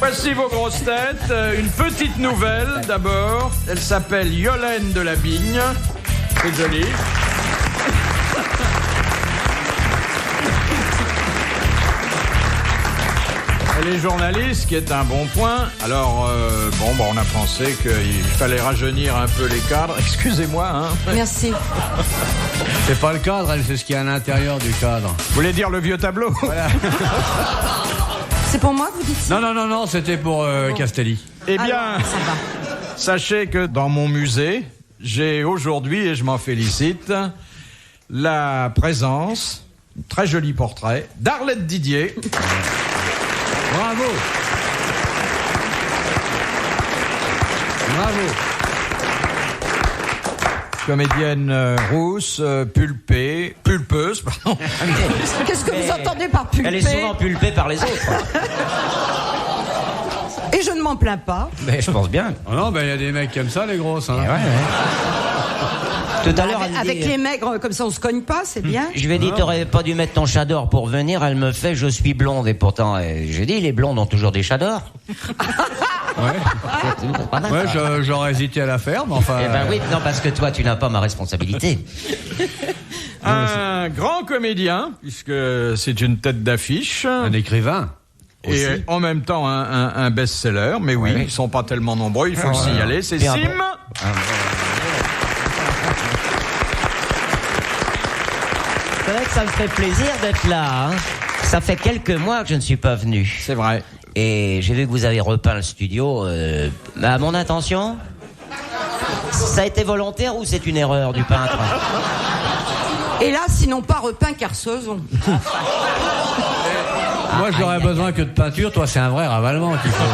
Voici vos grosses têtes. Une petite nouvelle d'abord. Elle s'appelle Yolène de la Bigne. C'est joli. Elle est journaliste, ce qui est un bon point. Alors, on a pensé qu'il fallait rajeunir un peu les cadres. Excusez-moi, hein. Merci. C'est pas le cadre, elle sait ce qu'il y a à l'intérieur du cadre. Vous voulez dire le vieux tableau? Voilà. C'est pour moi que vous dites ça? Non, c'était pour Castelli. Eh bien, Alors, ça va. sachez que dans mon musée, j'ai aujourd'hui, et je m'en félicite, la présence, un très joli portrait, d'Arlette Didier. Bravo. Comédienne rousse, pulpeuse, pardon. Qu'est-ce que vous entendez par pulpée? Elle est souvent pulpée par les autres. Et je ne m'en plains pas. Mais je pense bien. Oh non, il y a des mecs qui aiment ça, les grosses. Hein. Ouais. Tout à l'heure, elle me Avec dit, les maigres, comme ça, on se cogne pas, c'est bien. je lui ai dit, t'aurais pas dû mettre ton chat d'or pour venir. Elle me fait, je suis blonde. Et pourtant, j'ai dit, les blondes ont toujours des chats d'or. Ouais, j'aurais hésité à la faire, mais enfin... Eh ben oui, non, parce que toi, tu n'as pas ma responsabilité. Un grand comédien, puisque c'est une tête d'affiche. Un écrivain. Et Aussi. en même temps, un best-seller. Mais oui, ils sont pas tellement nombreux, il faut le signaler. C'est Bien Sim. C'est vrai que ça me fait plaisir d'être là. Hein. Ça fait quelques mois que je ne suis pas venu. C'est vrai. Et j'ai vu que vous avez repeint le studio. À mon intention, ça a été volontaire ou c'est une erreur du peintre? Et là, sinon pas repeint Carsozon. Moi, j'aurais besoin que de peinture. Toi, c'est un vrai ravalement qu'il faut.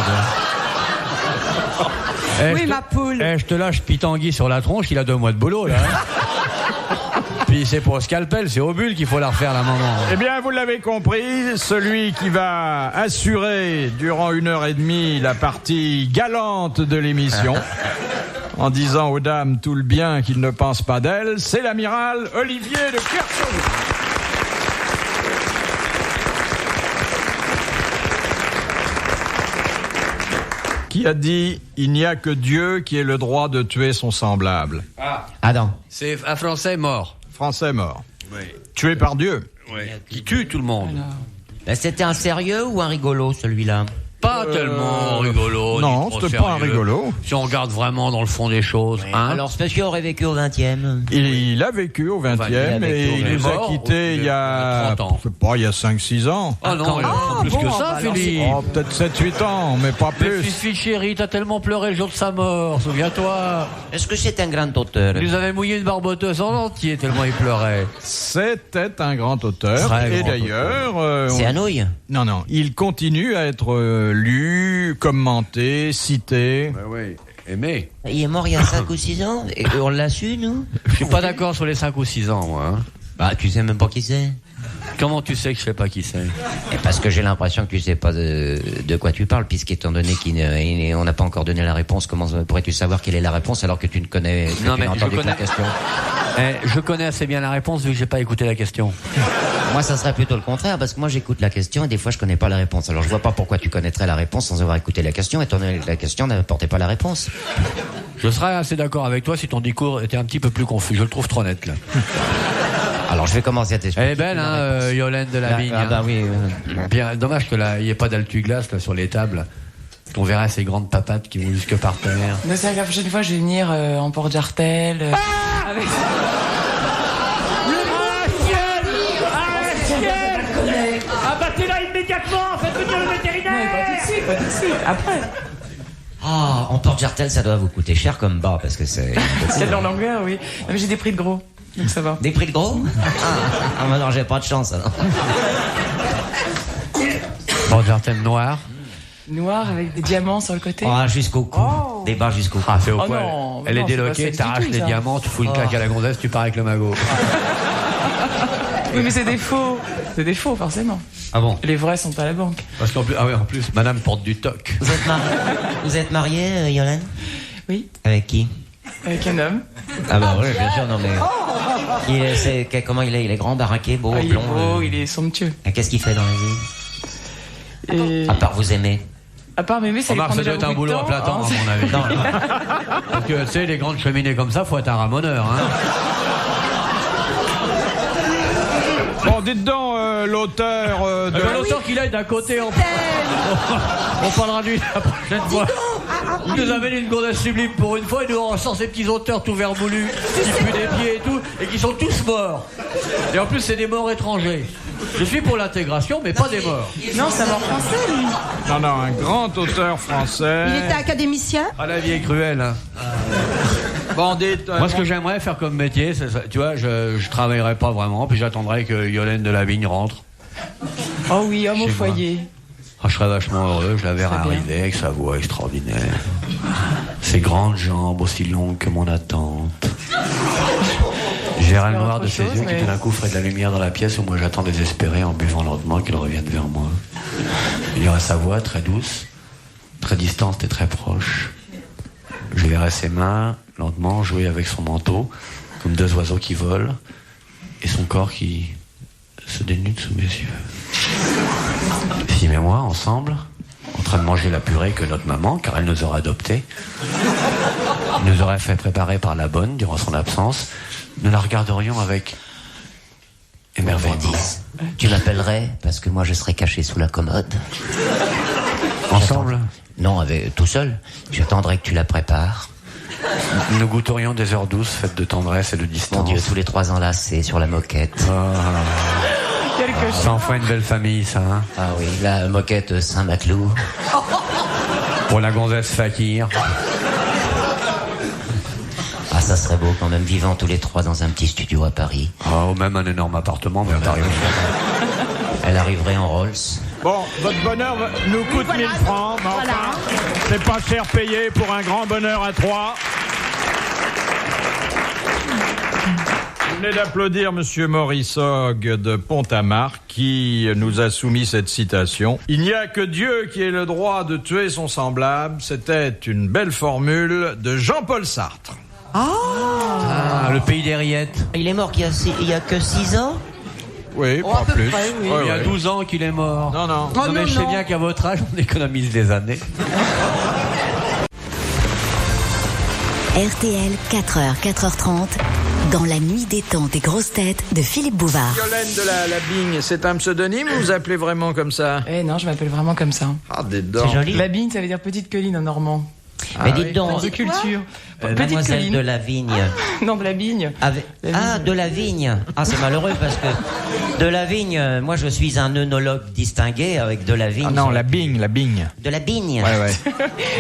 Oui, ma poule. Je te lâche Pitangui sur la tronche, il a 2 mois de boulot, là. Hein. Puis c'est pour scalpel, c'est au bulle qu'il faut la refaire, la maman. Eh bien, vous l'avez compris, celui qui va assurer durant 1h30 la partie galante de l'émission, en disant aux dames tout le bien qu'ils ne pensent pas d'elles, c'est l'amiral Olivier de Kersauzon. Qui a dit « Il n'y a que Dieu qui ait le droit de tuer son semblable ». Adam. C'est un Français mort. Français mort. Oui. Tué par Dieu. Oui. Qui tue tout le monde. Ben, c'était un sérieux ou un rigolo, celui-là? Pas tellement rigolo. Non, ni trop c'était pas un sérieux. rigolo. Si on regarde vraiment dans le fond des choses. Hein. Alors, ce monsieur aurait vécu au 20e. Il a vécu au 20e il a vécu et au il 20e. nous a Mort, quittés il y a 30 ans. je sais pas, il y a 5-6 ans. Ah non, il y a plus que ça, Philippe. Oh, peut-être 7-8 ans, mais pas Mais plus. Fifi chérie, t'as tellement pleuré le jour de sa mort, souviens-toi. Est-ce que c'est un grand auteur? Il nous avait mouillé une barboteuse en entier tellement il pleurait. C'était un grand auteur. Très Et grand d'ailleurs, C'est un nouille? non, il continue à être lu, commenté, cité. Oui, aimé. Il est mort il y a 5 ou 6 ans? Et on l'a su, nous? Je suis pas d'accord sur les 5 ou 6 ans, moi. Hein. Bah, tu sais même pas qui c'est? Comment tu sais que je sais pas qui c'est? Et parce que j'ai l'impression que tu sais pas de quoi tu parles, puisqu'étant donné qu'on n'a pas encore donné la réponse, comment pourrais-tu savoir quelle est la réponse alors que tu ne connais, que Non, tu mais n'as entendu je que la connais- question? Je connais assez bien la réponse vu que j'ai pas écouté la question. Moi, ça serait plutôt le contraire, parce que moi, j'écoute la question et des fois, je connais pas la réponse. Alors, je vois pas pourquoi tu connaîtrais la réponse sans avoir écouté la question, étant donné que la question n'apportait pas la réponse. Je serais assez d'accord avec toi si ton discours était un petit peu plus confus. Je le trouve trop net, là. Alors, je vais commencer à t'expliquer. Elle est belle, hein, Yolène de la Vigne. Ah, bah oui. Bien, dommage que là, il n'y ait pas d'altuglace là sur les tables. On verra ces grandes papates qui vont jusque par terre. Mais c'est vrai que la prochaine fois, je vais venir en porte-jartel. Avec... Ah bah t'es là immédiatement, faites venir le vétérinaire. Pas d'ici. Après. Ah, en porte-jartel, ça doit vous coûter cher comme bas, parce que c'est... C'est dans l'anglais, oui. Non, mais j'ai des prix de gros, donc ça va. Des prix de gros? Ah, bah non, j'ai pas de chance, alors. Porte-jartel noir. Noir avec des diamants sur le côté. Ah, jusqu'au cou. Oh. Des bas jusqu'au cou. Ah, c'est au Oh poil. non, Elle est non, c'est pas déloquée, sexy t'arraches du tout, les ça. diamants, tu fous une claque à la gonzesse, tu pars avec le magot. Oui, mais c'est des faux. C'est des faux, forcément. Ah bon? Les vrais sont à la banque. Parce qu'en plus, en plus, madame porte du toc. Vous êtes marié, Yolène? Oui, Avec qui? avec un homme. Ah bah oui, bien sûr, non mais... comment il est? Il est grand, baraqué, beau, Ah, il est blond. beau, il est somptueux. Et qu'est-ce qu'il fait dans la vie? Et... À part vous aimer. À part Mémé, ça lui Remarque, prend ça doit déjà être un beaucoup de boulot à temps. plein temps, à mon avis. Non, Parce que, tu sais, les grandes cheminées comme ça, faut être un ramoneur, hein. Bon, dites donc, l'auteur de... L'auteur qu'il aille d'un côté, on parlera de lui la prochaine fois. Il nous amène une gonzesse sublime pour une fois, et nous on sort ces petits auteurs tout vermoulus, qui puent des pieds et tout, et qui sont tous morts. Et en plus, c'est des morts étrangers. Je suis pour l'intégration, mais pas des morts. Non, c'est un mort français, lui. Non, non, un grand auteur français. Il était académicien. Ah, la vie est cruelle, hein. Bon, dites... Moi, ce que j'aimerais faire comme métier, c'est ça. Tu vois, je travaillerais pas vraiment, puis j'attendrais que Yolène de Lavigne rentre. Oh oui, homme au Chez moi. foyer. Ah, je serais vachement heureux, je la verrais Très bien. arriver avec sa voix extraordinaire. Ses grandes jambes aussi longues que mon attente. Je verrais le noir de ses autre yeux chose, qui mais- tout d'un coup ferait de la lumière dans la pièce où moi j'attends désespéré en buvant lentement qu'il revienne vers moi. Il y aurait sa voix très douce, très distante et très proche. Je verrais ses mains lentement jouer avec son manteau, comme deux oiseaux qui volent, et son corps qui se dénude sous mes yeux. Sim et moi, ensemble, en train de manger la purée que notre maman, car elle nous aurait adoptés, nous aurait fait préparer par la bonne durant son absence, nous la regarderions avec émerveillement. Gourmandise. Tu l'appellerais parce que moi je serais caché sous la commode. Ensemble, Non, tout seul. J'attendrai que tu la prépares. nous goûterions des heures douces faites de tendresse et de Mon distance. Dieu, tous les 3 enlacés sur la moquette. Quelque chose. Ça en fait une belle famille, ça, hein. Ah oui, la moquette Saint-Maclou. Pour la gonzesse Fakir. Ah, ça serait beau quand même, vivant tous les 3 dans un petit studio à Paris. Ah, ou même un énorme appartement, mais à Paris. Elle arriverait en Rolls. Bon, votre bonheur nous coûte 1000 francs, mais enfin, c'est pas cher payé pour un grand bonheur à 3. Vous venez d'applaudir Monsieur Maurice Hogg de Pont-à-Marc qui nous a soumis cette citation. « Il n'y a que Dieu qui ait le droit de tuer son semblable ». C'était une belle formule de Jean-Paul Sartre. Ah, le pays des rillettes. Il est mort il y a que 6 ans. Oui, à pas peu plus. près, oui. Ouais, Il y a ouais. 12 ans qu'il est mort. Non, non. Oh, Non, mais non, je sais non. bien qu'à votre âge, on économise des années. RTL, 4h, 4h30, dans la nuit des temps des grosses têtes de Philippe Bouvard. Yolène de la Bigne, c'est un pseudonyme ou vous appelez vraiment comme ça? Eh non, je m'appelle vraiment comme ça. Ah, des dents. C'est joli. La Bigne, ça veut dire petite colline en normand. Mais dites donc, De culture. Petite Mademoiselle colline. de la Vigne. Non, de la Bigne. De la Vigne. Ah, c'est malheureux parce que de la Vigne, moi je suis un œnologue distingué avec de la Vigne. Ah non, la Bigne, la Bigne. De la Bigne. Ouais, ouais.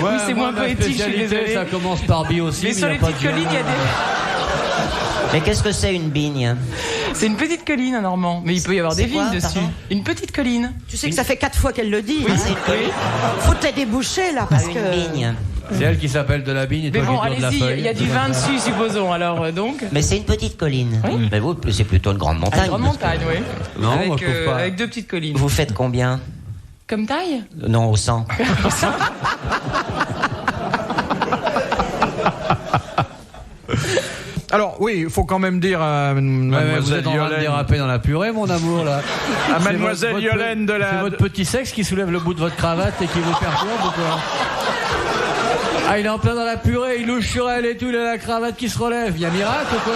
Oui, c'est moins poétique, je suis spécialité, désolée. ça commence par bi aussi. Mais sur il y les a pas petites de collines, il y a des... Mais qu'est-ce que c'est une bigne? C'est une petite colline, un normand. Mais il peut y avoir des C'est quoi, vignes dessus. pardon Une petite colline. Tu sais que ça fait 4 fois qu'elle le dit. Ah, hein. c'est une colline. Faut te les déboucher là parce Une que. bigne. C'est elle qui s'appelle de la Bigne et Mais toi bon, qui dois de la allez-y, feuille. il y a du vin dessus, supposons. Alors, donc... Mais c'est une petite colline. Mais vous, c'est plutôt une grande Une montagne. grande montagne, oui. Non, avec, moi, je trouve pas. avec 2 petites collines. Vous faites combien? Comme taille? Non, au 100. Alors, oui, il faut quand même dire à Ouais, mais vous Mademoiselle êtes en train de Yolène... déraper dans la purée, mon amour, là. À C'est Mademoiselle votre- Yolène de la... C'est votre petit sexe qui soulève le bout de votre cravate et qui vous perturbe ou quoi? Ah, il est en plein dans la purée, il louche sur elle et tout, il a la cravate qui se relève. Il y a miracle ou quoi?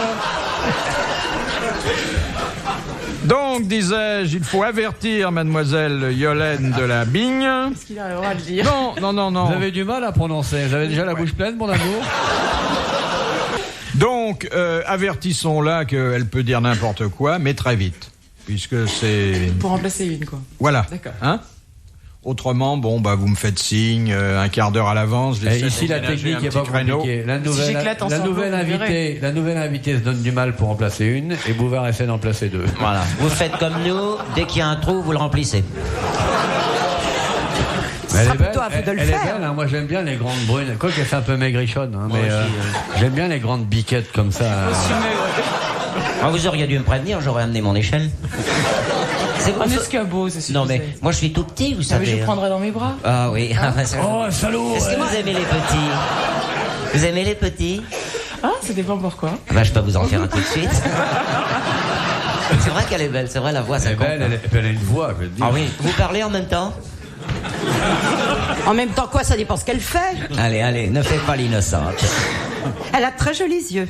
Donc, disais-je, il faut avertir Mademoiselle Yolène de la Bigne. Qu'est-ce qu'il a le droit de dire? Non, non, non, non. Vous avez du mal à prononcer. Vous avez déjà la bouche pleine, mon amour? Donc, avertissons-la qu'elle peut dire n'importe quoi, mais très vite. Puisque c'est... Pour remplacer une, quoi. Voilà. D'accord. Hein? Autrement, bon, bah, vous me faites signe, un quart d'heure à l'avance. Et ici, la technique n'est pas compliquée. La j'éclate en la cerveau, nouvelle vous verrez. invitée se donne du mal pour en placer une et Bouvard essaie d'en placer 2. Voilà. Vous faites comme nous, dès qu'il y a un trou, vous le remplissez. Mais sera plutôt à vous de le elle est faire. belle, hein. Moi j'aime bien les grandes brunes. Quoi qu'elle fait un peu maigrichonne, hein, mais j'aime bien les grandes biquettes comme ça. Ah, vous auriez dû me prévenir, j'aurais amené mon échelle. C'est Un escabeau, c'est sûr. Non mais moi je suis tout petit, vous Mais savez. je le prendrai dans mes bras. Ah oui. Oh, salaud! Est-ce que vous aimez les petits? Vous aimez les petits? Ah, ça dépend pourquoi. Bah, je peux vous en faire un tout de suite. C'est vrai qu'elle est belle, c'est vrai, la voix, ça Elle est compte. belle, elle a une voix, je veux te dire. Ah oui. Vous parlez en même temps? En même temps, quoi, ça dépend ce qu'elle fait. Allez, ne fais pas l'innocente. Elle a de très jolis yeux.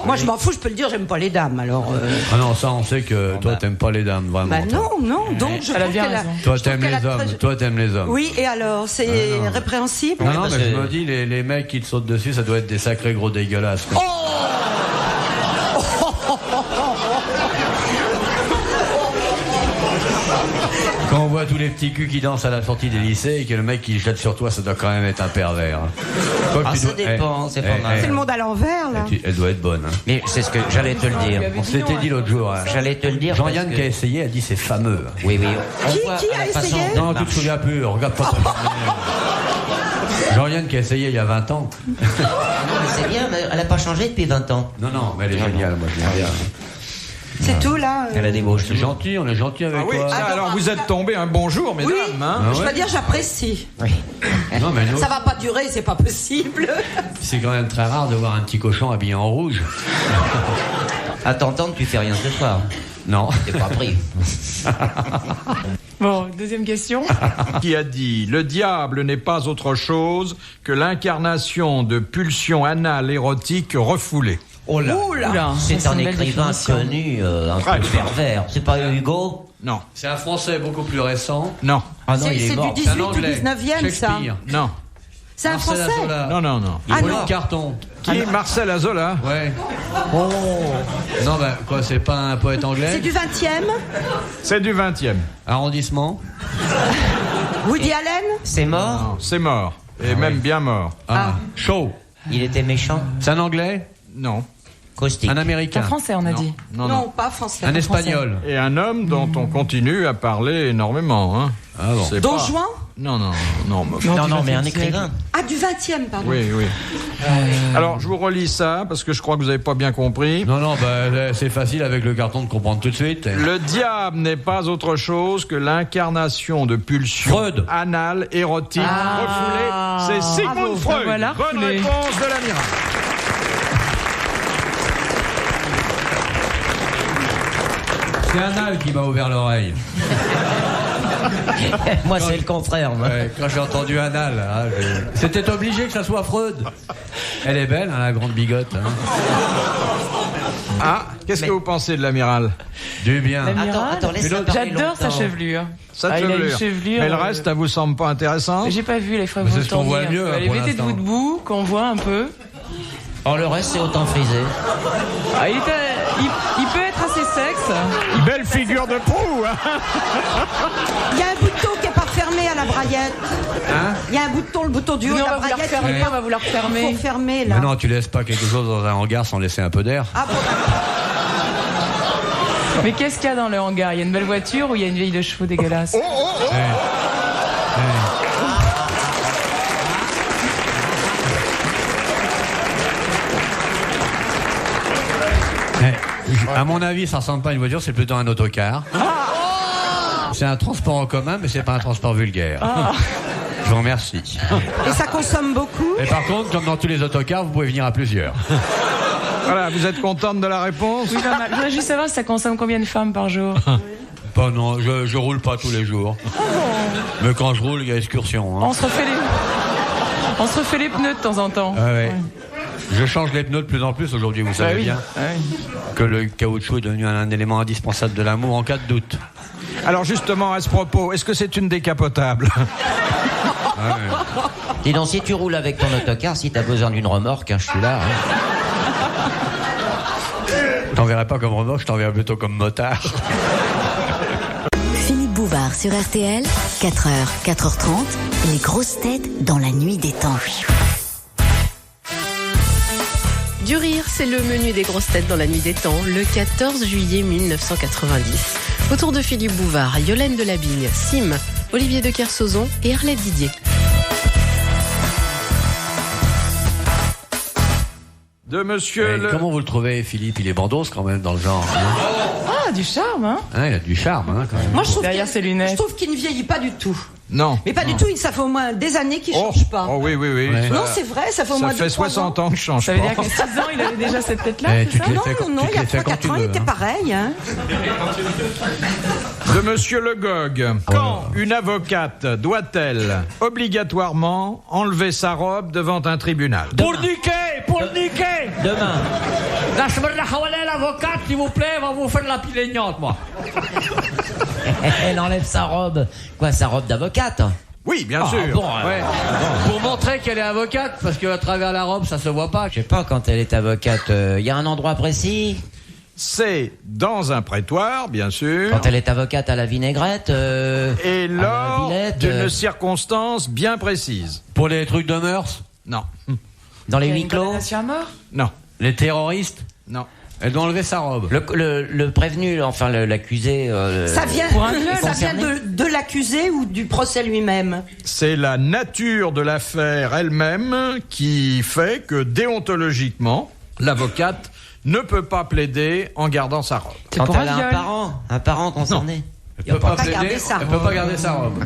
Moi, je m'en fous, je peux le dire, j'aime pas les dames, alors... Ah non, ça, on sait que toi, t'aimes pas les dames, vraiment. Bah non, donc je Elle a trouve bien qu'elle a... raison. Toi, je trouve t'aimes qu'elle a les hommes. très- Toi, t'aimes les hommes. Oui, et alors, c'est répréhensible? Non, parce mais je que- me dis, les mecs qui te sautent dessus, ça doit être des sacrés gros dégueulasses. quoi. Quand on voit tous les petits culs qui dansent à la sortie des lycées et que le mec qui jette sur toi, ça doit quand même être un pervers. hein. Quoique tu Ça dois- dépend, c'est pas mal. C'est le monde à l'envers, là. Elle doit être bonne. hein. Mais c'est ce que j'allais te le dire. On s'était dit l'autre jour. hein. J'allais te le dire. Jean-Yann parce qui a que- essayé a dit c'est fameux. Oui. On Qui- voit qui à a la façon essayé dont Non, elle tu te souviens plus, regarde pas ton Jean-Yann qui a essayé il y a 20 ans. Non, mais c'est bien, mais elle n'a pas changé depuis 20 ans. Non, mais elle est géniale, moi je l'aime bien. C'est tout, là. Elle a des beaux C'est cheveux. gentil, on est gentil avec Ah oui, toi. ça, alors vous êtes tombé un bonjour, mesdames. Oui, Hein. Ah je ouais peux dire, j'apprécie. Oui. Non, mais nous, Ça va pas durer, c'est pas possible. c'est quand même très rare de voir un petit cochon habillé en rouge. À t'entendre, tu fais rien ce soir. Non. T'es pas pris. Bon, deuxième question. Qui a dit « Le diable n'est pas autre chose que l'incarnation de pulsions anales érotiques refoulées. Oh là. Oula. Oula, C'est ça, un une belle écrivain définition. connu, un Très peu bien. pervers. C'est pas Hugo » Non, C'est un français beaucoup plus récent. non, Ah non, C'est il est du mort. 18 C'est un ou anglais. 19e, ça. Shakespeare. non, C'est un Marcel Français. Azola. non. Ah Pauline non. Carton. Qui Marcel Azola? Ouais. Oh. Non, ben quoi, c'est pas un poète C'est anglais. du 20e. C'est du 20e. Arrondissement. Woody Allen. C'est mort. Non, c'est mort. Et même bien mort. Shaw. Il était méchant. C'est un anglais. Non. Caustique. Un C'est américain. en français, on a dit. Non, Non, non. pas français. Un espagnol. Et un homme dont on continue à parler énormément. Hein. Ah bon. C'est Don pas- Juan. Non. Non, mais un écrivain. Ah, du 20e, pardon. Oui. Alors, je vous relis ça, parce que je crois que vous n'avez pas bien compris. Non, bah, c'est facile avec le carton de comprendre tout de suite. Le diable n'est pas autre chose que l'incarnation de pulsions Freud. anales, érotiques, refoulées. C'est Sigmund Bravo. Freud. Voilà, Bonne refoulé. réponse de l'amiral. C'est Anal qui m'a ouvert l'oreille. Moi, c'est le contraire. moi. Ouais, quand j'ai entendu Anal, hein, c'était obligé que ça soit Freud. Elle est belle, hein, la grande bigote. hein. Ah, qu'est-ce que vous pensez de l'amiral? Du bien. Attends, laisse la parler J'adore sa longtemps. chevelure. Ça Ah, il a une chevelure. chevelure, Mais le reste, ça vous semble pas intéressant? J'ai pas vu les fois Mais que c'est vous ce qu'on voit tourniez. mieux, Allez, pour mettez-vous l'instant. debout, qu'on voit un peu. Oh, le reste, c'est autant frisé. Ah, il peut être assez sexe. Belle figure de proue, hein. Il y a un bouton qui est pas fermé à la braillette. Il y a un bouton, le bouton du haut Nous, de on la va vous la braillette. refermer, il faut on va vous la refermer. Faut fermer, là. Mais non, tu laisses pas quelque chose dans un hangar sans laisser un peu d'air. Ah bon. Mais qu'est-ce qu'il y a dans le hangar? Il y a une belle voiture ou il y a une vieille de chevaux dégueulasse? À mon avis, ça ressemble pas à une voiture, c'est plutôt un autocar. C'est un transport en commun, mais c'est pas un transport vulgaire. Je vous remercie. Et ça consomme beaucoup. Et par contre, comme dans tous les autocars, vous pouvez venir à plusieurs. Voilà, vous êtes contente de la réponse? Oui, je voudrais juste savoir si ça consomme combien de femmes par jour. Pas non, je roule pas tous les jours. Mais quand je roule, il y a excursion. Hein. On se refait les pneus de temps en temps. Ah ouais. Je change les pneus de plus en plus aujourd'hui, vous savez Bah oui. bien Ah oui. que le caoutchouc est devenu un élément indispensable de l'amour en cas de doute. Alors justement, à ce propos, est-ce que c'est une décapotable? Dis donc, si tu roules avec ton autocar, si t'as besoin d'une remorque, hein, je suis là. hein. Je t'enverrai pas comme remorque, je t'enverrai plutôt comme motard. Philippe Bouvard sur RTL, 4h, 4h30, les grosses têtes dans la nuit des temps. Du rire, c'est le menu des grosses têtes dans la nuit des temps, le 14 juillet 1990. Autour de Philippe Bouvard, Yolaine Delabigne, Sim, Olivier de Kersauzon et Arlette Didier. De monsieur le... Comment vous le trouvez, Philippe? Il est bandos quand même dans le genre. Hein, Ah, du charme, hein? il a du charme, hein, quand même. Moi, je trouve Derrière qu'il- ses lunettes. Je trouve qu'il ne vieillit pas du tout. Non. Mais pas du tout, ça fait au moins des années qu'il ne change pas. Oh oui. Ouais. Non, c'est vrai, ça fait au moins Ça fait 60 ans que je change Ça pas. veut dire qu'à 6 ans, il avait déjà cette tête-là, c'est tu ça te les Non, fais quand- non, tu il te y a les fais 3-4 quand tu ans, il veux, était hein. pareil. Hein. De Monsieur Le Gog. Quand une avocate doit-elle obligatoirement enlever sa robe devant un tribunal? Pour le niquer Demain. Lâche-moi l'avocate, s'il vous plaît, va vous faire de la plaignante, moi. Elle enlève sa robe. Quoi, sa robe d'avocate? Oui, bien sûr. Bon, Ouais. Pour montrer qu'elle est avocate, parce qu'à travers la robe, ça se voit pas. je sais pas, quand elle est avocate, il y a un endroit précis? C'est dans un prétoire, bien sûr. Quand elle est avocate à la vinaigrette, Et à la lors Villette, d'une circonstance bien précise. Pour les trucs de mœurs, Non. dans les Il y a huis une clos. condamnation à mort. Non. les terroristes, Non. elle doit enlever sa robe. Le prévenu, enfin l'accusé. Ça vient, Pour un viol, ça vient de l'accusé ou du procès lui-même? C'est la nature de l'affaire elle-même qui fait que déontologiquement, l'avocate ne peut pas plaider en gardant sa robe. C'est Quand pour elle a un viol. un parent concerné. Elle peut pas pas plaider, garder sa elle peut pas garder sa robe.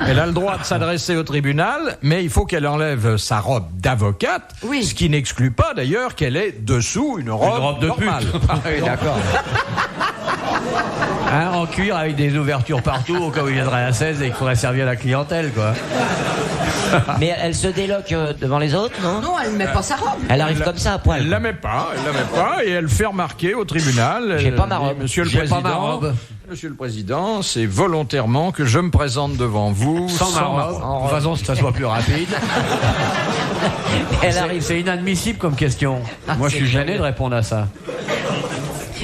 Elle a le droit de s'adresser au tribunal, mais il faut qu'elle enlève sa robe d'avocate, Oui. ce qui n'exclut pas d'ailleurs qu'elle ait dessous une robe, de normale. pute. Ah oui, d'accord. Hein, en cuir avec des ouvertures partout au cas où il viendrait à 16 et qu'il faudrait servir la clientèle, quoi. Mais elle se déloque devant les autres, non? Non, elle ne met pas sa robe. Elle arrive comme ça à poil. Elle la met pas, et elle fait remarquer au tribunal. J'ai elle pas ma dit, robe. Monsieur le J'ai pas ma Président, robe. Monsieur le Président, c'est volontairement que je me présente devant vous Sans ma robe. De toute façon, que ça soit plus rapide. Elle arrive. C'est inadmissible comme question. Moi, je suis gêné de répondre à ça.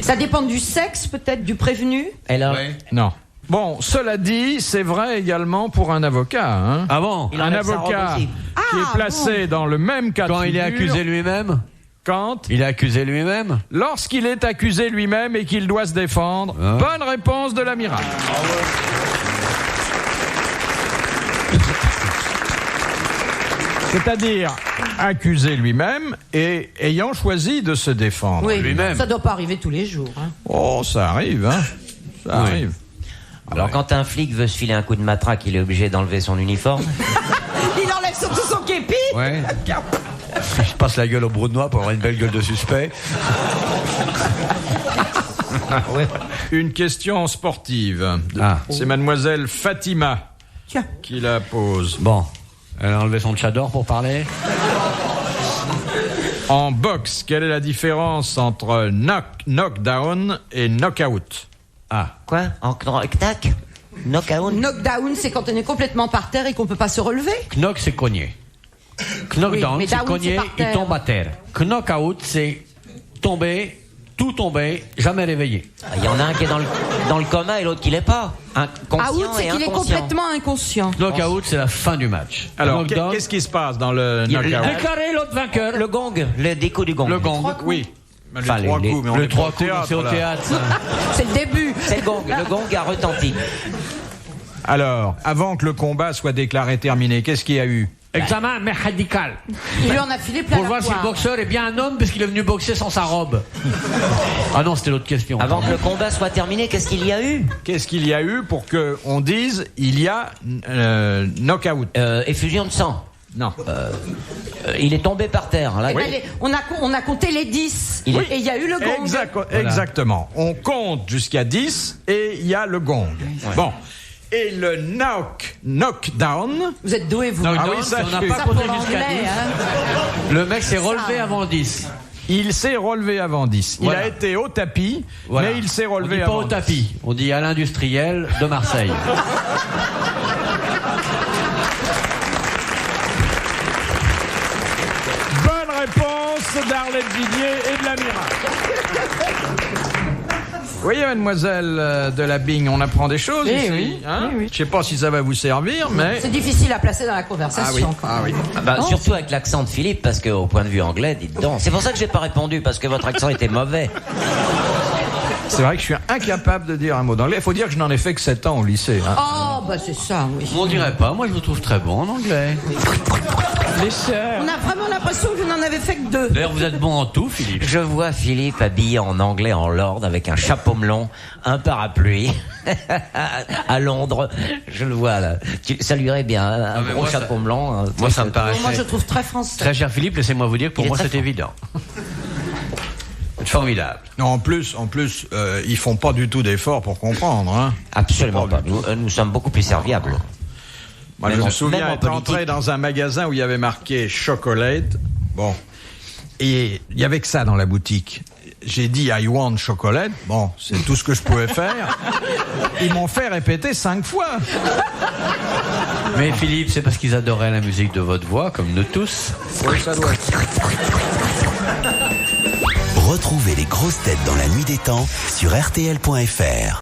Ça dépend du sexe, peut-être, du prévenu. Elle a. Non. Bon, cela dit, c'est vrai également pour un avocat. Hein. Ah bon? Il Un enlève sa robe avocat aussi. qui est placé dans le même cas de Quand il est figure, accusé lui-même? quand Il est accusé lui-même? lorsqu'il est accusé lui-même et qu'il doit se défendre. Ah. Bonne réponse de l'amiral. C'est-à-dire accusé lui-même et ayant choisi de se défendre. Oui, lui-même. ça ne doit pas arriver tous les jours. Hein. Oh, ça arrive, hein. Ça Oui. arrive. Alors quand un flic veut se filer un coup de matraque, il est obligé d'enlever son uniforme. Il enlève surtout son képi. Ouais. Je passe la gueule au Brunois pour avoir une belle gueule de suspect. Une question sportive. Ah. C'est mademoiselle Fatima Tiens. qui la pose. Bon. Elle a enlevé son tchador pour parler. En boxe, quelle est la différence entre knockdown et knockout? Ah. Quoi? En tac? Knockout? Knockdown, c'est quand on est complètement par terre et qu'on ne peut pas se relever. Knock, c'est cogner. Knockdown, Oui, mais c'est down, cogner, c'est par il terre. tombe à terre. Knockout, c'est tomber, tout tomber, jamais réveillé. Il y en a un qui est dans le coma et l'autre qui l'est pas. Conscient Out, c'est et qu'il est inconscient. complètement inconscient. Knockout, c'est la fin du match. Alors, Knockdown, qu'est-ce qui se passe dans le Il y a le- knockout? Déclaré l'autre vainqueur. Le gong, le déco du gong. le gong. Oui. Mais Enfin, les trois les- coups, mais on Le est pas 3 au coups, théâtre, c'est au là. théâtre. ça. C'est le début. C'est le gong. Le gong a retenti. Alors, avant que le combat soit déclaré terminé, qu'est-ce qu'il y a eu? Examen médical. Il lui en a filé plein Pour la voir si le poire. boxeur est bien un homme, puisqu'il est venu boxer sans sa robe. Ah non, c'était l'autre question. Avant que le combat soit terminé, qu'est-ce qu'il y a eu? Qu'est-ce qu'il y a eu pour que on dise il y a knockout? Effusion de sang. Non. Il est tombé par terre. Là. Eh ben, on a compté les 10. Il Et il y a eu le gong. Exactement. On compte jusqu'à 10 et il y a le gong. Bon. Et le knockdown. Vous êtes doués, vous. Knockdown, Ah oui, ça, on n'a je pas Ça compté pour jusqu'à l'anglais, 10. hein. Le mec s'est relevé avant 10. Il s'est relevé avant 10. Voilà. Il a été au tapis, Voilà. mais il s'est On relevé dit pas avant au 10. tapis, on dit à l'industriel de Marseille. Bonne réponse d'Arlette Didier et de l'amiral. Vous voyez, mademoiselle de la Bigne, on apprend des choses Eh ici. oui, Hein eh oui. Je sais pas si ça va vous servir, mais... C'est difficile à placer dans la conversation. quand même. Ah oui. Bah, surtout avec l'accent de Philippe, parce qu'au point de vue anglais, dites donc. C'est pour ça que j'ai pas répondu, parce que votre accent était mauvais. C'est vrai que je suis incapable de dire un mot d'anglais. Il faut dire que je n'en ai fait que 7 ans au lycée. Hein. Oh, bah c'est ça, oui. On dirait pas, moi je vous trouve très bon en anglais. On a vraiment l'impression que vous n'en avez fait que 2. D'ailleurs, vous êtes bon en tout, Philippe. Je vois Philippe habillé en anglais en lord avec un chapeau melon, un parapluie à Londres. Je le vois là. Ça lui irait bien, un gros moi, chapeau melon. Moi, ça me paraît. Moi, je trouve très français. Très cher Philippe, laissez-moi vous dire que pour Il est moi très c'est fort. évident. Formidable. Non, en plus, ils font pas du tout d'efforts pour comprendre. Hein. Absolument pas. Nous sommes beaucoup plus serviables. Moi, Même je en- me souviens même en être politique. entré dans un magasin où il y avait marqué chocolate. Bon. Et il y avait que ça dans la boutique. J'ai dit I want chocolate. Bon, c'est tout ce que je pouvais faire. Ils m'ont fait répéter 5 fois. Mais Philippe, c'est parce qu'ils adoraient la musique de votre voix, comme nous tous. Oui, ça doit être. Retrouvez les grosses têtes dans la nuit des temps sur RTL.fr.